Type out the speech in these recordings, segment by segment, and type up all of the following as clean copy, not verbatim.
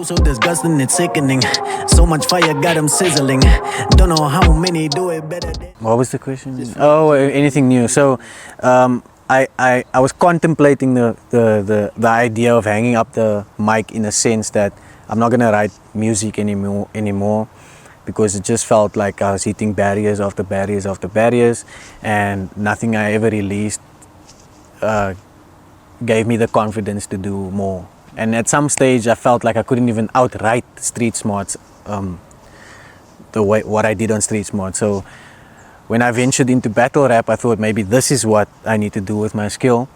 So disgusting, it's sickening. So much fire got them sizzling. Don't know how many do it better than... What was the question? Oh, anything new. So I was contemplating the idea of hanging up the mic, in a sense that I'm not gonna write music anymore because it just felt like I was hitting barriers after barriers after barriers, and nothing I ever released gave me the confidence to do more. And at some stage I felt like I couldn't even outright Street Smarts what I did on Street Smart. So when I ventured into battle rap, I thought maybe this is what I need to do with my skill.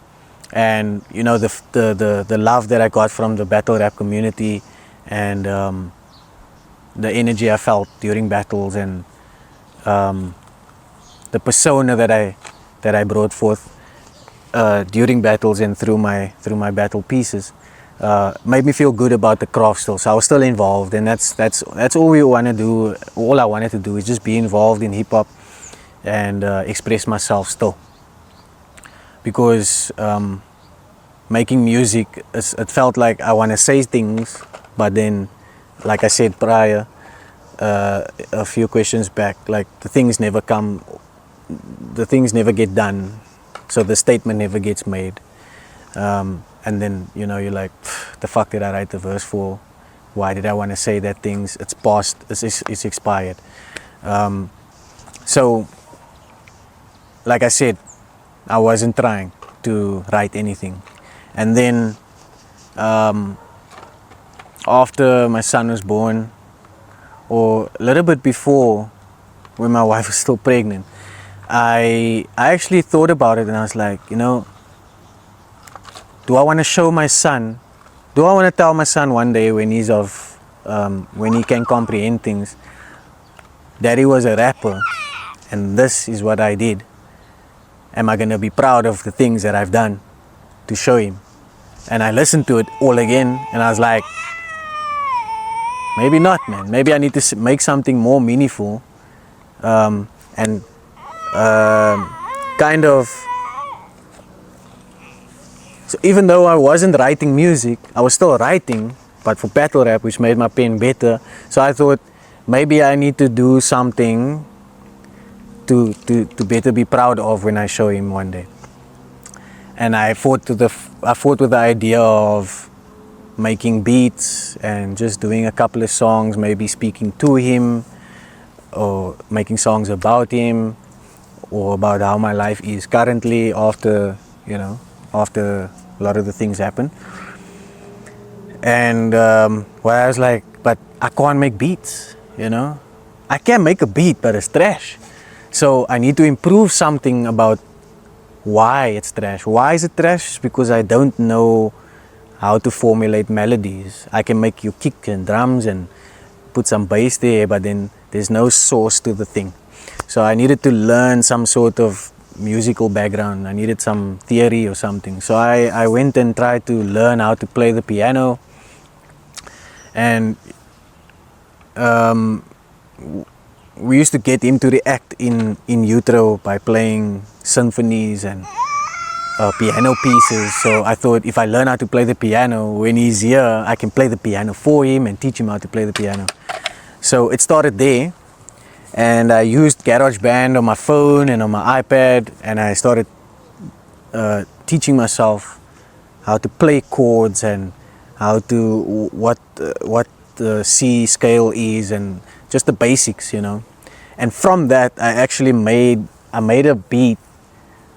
And you know, the love that I got from the battle rap community, and the energy I felt during battles, and the persona that I brought forth during battles and through my battle pieces made me feel good about the craft still. So I was still involved, and that's all we want to do. All I wanted to do is just be involved in hip hop and express myself still, because making music, it felt like I want to say things, but then, like I said prior, a few questions back, like the things never get done, so the statement never gets made, and then, you know, you're like, the fuck did I write the verse for? Why did I want to say that things? It's past, it's expired. So like I said, I wasn't trying to write anything. And then after my son was born, or a little bit before, when my wife was still pregnant, I actually thought about it, and I was like, you know, do I want to show my son, do I want to tell my son one day when he's when he can comprehend things, that he was a rapper and this is what I did? Am I going to be proud of the things that I've done to show him? And I listened to it all again, and I was like, maybe not, man. Maybe I need to make something more meaningful, and kind of. So even though I wasn't writing music, I was still writing, but for battle rap, which made my pen better. So I thought maybe I need to do something to better be proud of when I show him one day. And I fought with the idea of making beats and just doing a couple of songs, maybe speaking to him, or making songs about him, or about how my life is currently after a lot of the things happen. And I was like, but I can't make beats, you know? I can make a beat, but it's trash. So I need to improve something about why it's trash. Why is it trash? Because I don't know how to formulate melodies. I can make you kick and drums and put some bass there, but then there's no source to the thing. So I needed to learn some sort of musical background. I needed some theory or something. So I went and tried to learn how to play the piano, and we used to get him to react in utero by playing symphonies and piano pieces. So I thought, if I learn how to play the piano, when he's here, I can play the piano for him and teach him how to play the piano. So it started there, and I used GarageBand on my phone and on my iPad, and I started teaching myself how to play chords and how to what the C scale is, and just the basics, you know. And from that, I actually made a beat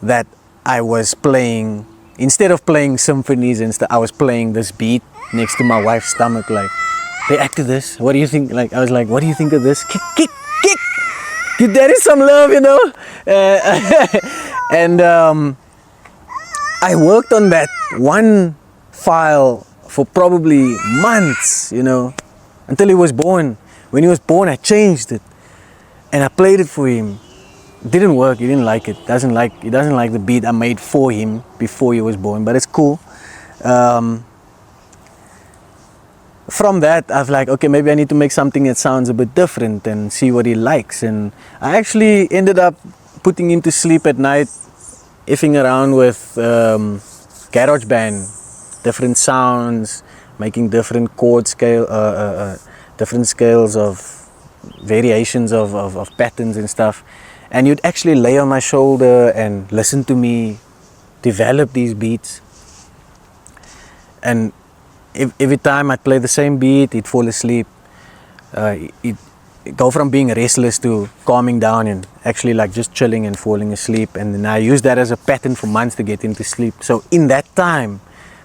that I was playing. Instead of playing symphonies, I was playing this beat next to my wife's stomach, like, react to this. What do you think? Like, I was like, what do you think of this? Kick, kick, kick. Give daddy some love, you know. And I worked on that one file for probably months, you know, until he was born. When he was born, I changed it, and I played it for him. It didn't work. He didn't like it. He doesn't like the beat I made for him before he was born, but it's cool. From that, I was like, okay, maybe I need to make something that sounds a bit different and see what he likes. And I actually ended up putting him to sleep at night, effing around with GarageBand, different sounds, making different chord scale, different scales of variations of patterns and stuff. And you'd actually lay on my shoulder and listen to me develop these beats. And every time I'd play the same beat, he'd fall asleep. He'd go from being restless to calming down and actually like just chilling and falling asleep. And then I used that as a pattern for months to get him to sleep. So in that time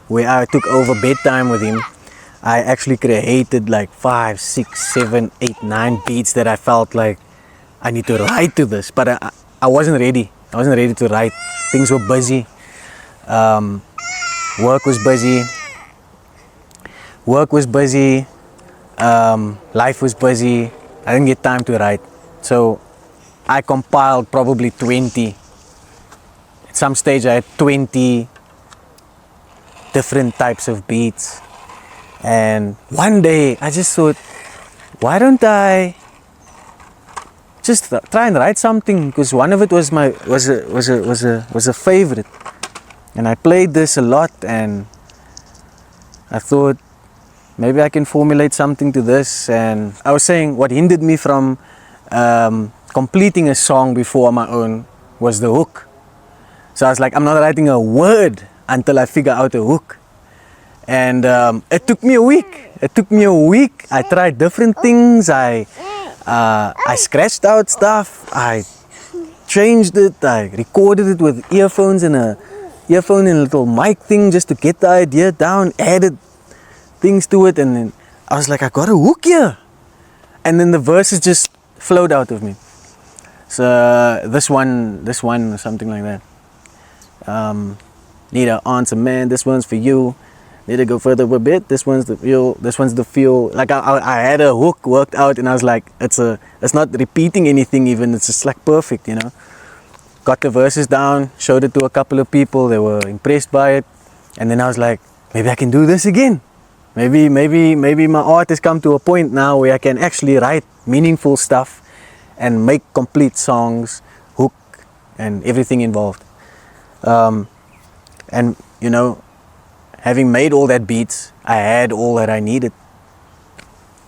where I took over bedtime with him, I actually created like 5, 6, 7, 8, 9 beats that I felt like I need to write to this. But I wasn't ready. I wasn't ready to write. Things were busy. Work was busy. Life was busy. I didn't get time to write. So I compiled probably 20. At some stage I had 20 different types of beats. And one day I just thought, why don't I just try and write something? Because one of it was a favorite. And I played this a lot, and I thought maybe I can formulate something to this. And I was saying what hindered me from completing a song before on my own was the hook. So I was like, I'm not writing a word until I figure out a hook. And it took me a week. I tried different things. I scratched out stuff. I changed it. I recorded it with earphones and a little mic thing just to get the idea down. Added things to it, and then I was like, I got a hook here. And then the verses just flowed out of me. So this one, or something like that. Need an answer, man. This one's for you. Need to go further a bit. This one's the feel. Like I had a hook worked out, and I was like, it's not repeating anything even. It's just like perfect, you know. Got the verses down, showed it to a couple of people. They were impressed by it, and then I was like, maybe I can do this again. Maybe my art has come to a point now where I can actually write meaningful stuff and make complete songs, hook, and everything involved. And you know, having made all that beats, I had all that I needed.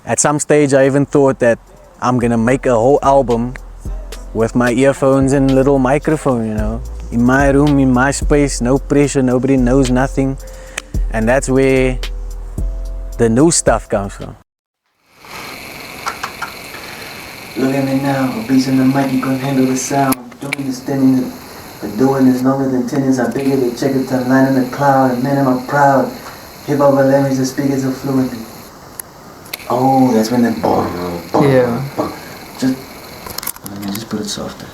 At some stage I even thought that I'm gonna make a whole album with my earphones and little microphone, you know, in my room, in my space, no pressure, nobody knows nothing. And that's where the new stuff comes from. Look at me now, a beast in the mic, you can handle the sound. Doing this, standing, but doing this longer than tennis. I bigger the checker to line in the cloud, and man, am I proud. Hip hop language, the speakers are fluently. Oh, that's when the Yeah. Just put it softer.